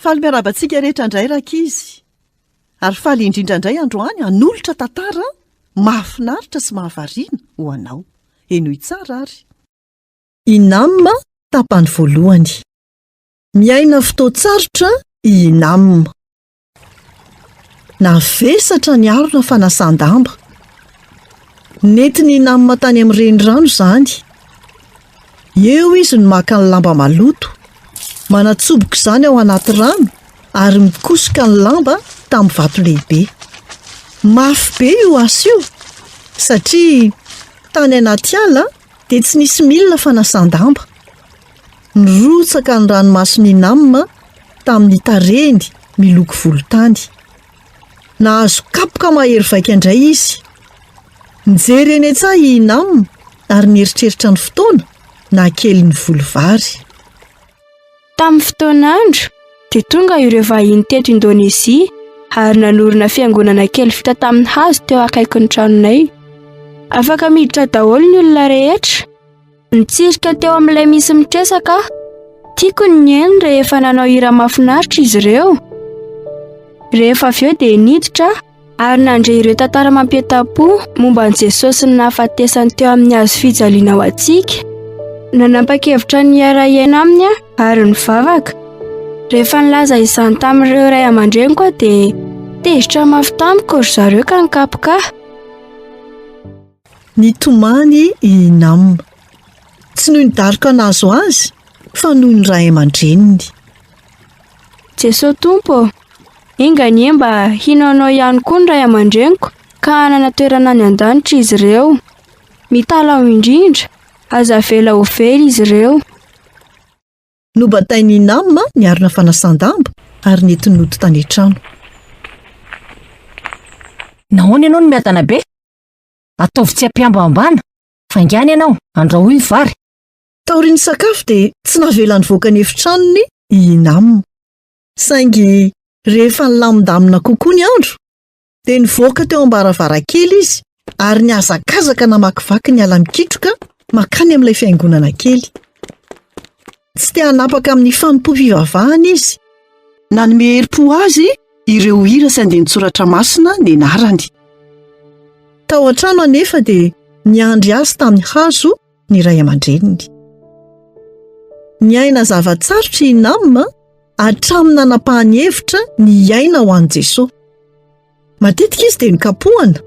Faly miarabantsika rehetra indray rakizy. Ary faly indrindra indray androany hanolotra tantara mahafinaritra sy mahavariana ho anao. Enoy tsara ary. Inam tapany voalohany. Miaina fotoan-tsarotra Inam. Navesatra ny arona fanasan-damba. Nentiny Inam tany amin'ny renirano izany. Eo izy no maka ny lamba maloto. Manatsoboka izany ao anaty rano ary mikosoka ny lamba tamin'ny vato lehibe. Mafy be io asa io satria tany anaty ala dia tsy nisy milina fanasan-damba. Nirotsaka ny ranomason'i Inam tamin'ny tarehiny miloko volontany. Nahazo kapoka mahery vaika indray izy. Nijery eny an-tsaha i Inam ary nieritreritra ny fotoana na kely ny volovary. Tamin'ny fotoan'andro dia tonga ireo vahiny teto Indonezia ary nanorina fiangonana kely vita tamin'ny hazo teo akaikin'ny tranonay. Afaka miditra daholo ny olona rehetra. Nitsirika teo amin'ilay misy mitresaka. Tiako ny eny rehefa nanao hira mahafinaritra izy ireo. Rehefa avy eo dia niditra ary nandray ireo tantara mampieta-po momba an'i Jesosy sy ny nahafatesany teo amin'ny hazo fijaliana ho antsika. Nanapa-kevitra ny hiara-iaina aminy ary nivavaka. Rehefa nilaza izany tamin'ireo ray aman-dreny koa dia tezitra mafy tamiko ry zareo ka nikapoka. Nitomany Inam. Tsy noho nidaroka nazo azy fa noho ny ray aman-dreniny. Jesosy Tompo, ingany mba hinaonao ihany koa ny ray aman-dreniko ka hanana toerana any an-danitra izy ireo. Mitalao indrindra, aza vela ho vely izy ireo. Nobatainy Inam ny arina fanasan-damba ary nentinody tany an-trano. Nahoana ianao no miadana be? Ataovy tsy ampiambo ambana, faingana ianao, andrahoy vary. Taoriany sakafo dia tsy navela nivoaka ny efitranony Inam. Saingy rehefa nilamindamina kokoa ny andro dia nivoaka teo am-baravarakely izy ary niazakazaka namakivaky ny ala mikitroka makany amin'ilay fiangonana kely. Tsy te hanapaka amin'ny fanompo-pivavahana izy. Nanome herim-po azy ireo hira sy andeha nitsoratra masina nianarany. Tao an-trano anefa dia niandry azy tamin'ny hazo ny ray aman-dreniny. Niaina zavatsarotra Inam hatramin'ny nanapahany hevitra ny iaina ho an'i Jesosy. Matetika izy dia nikapohana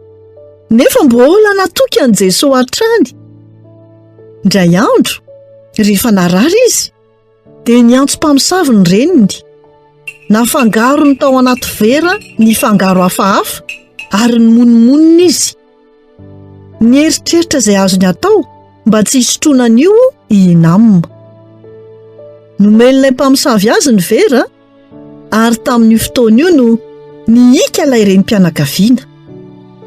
nefa mbola natoky an'i Jesosy hatrany. Indray andro rehefa narary izy dia niantso mpamosavy ny reniny. Nafangaro ny tao anaty vera ny fangaro hafahafa ary ny monomonina izy. Nieritreritra izay azony atao mba tsy hisotroana an'io Inam. Nomen'ilay mpamosavy azy ny vera ary tamin'io fotoana io no niika ilay renim-pianakaviana.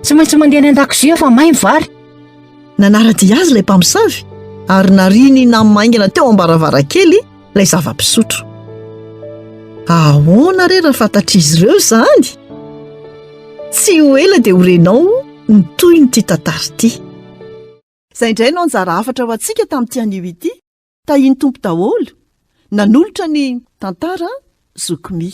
Tsy maintsy mandeha any an-dakozia fa may ny vary. Nanaradia azy ilay mpamosavy ary nariany Inam maingana teo am-baravarakely ilay zava-pisotro. Ahoana re raha fantatr'izy ireo izany? Tsy ho ela dia horenao ny toy ny ity tantara ity. Izay indray no anjara hafatra ho antsika tamin'ity anio ity. Tahiny tompo daholo nanolotra ny tantara zokomy.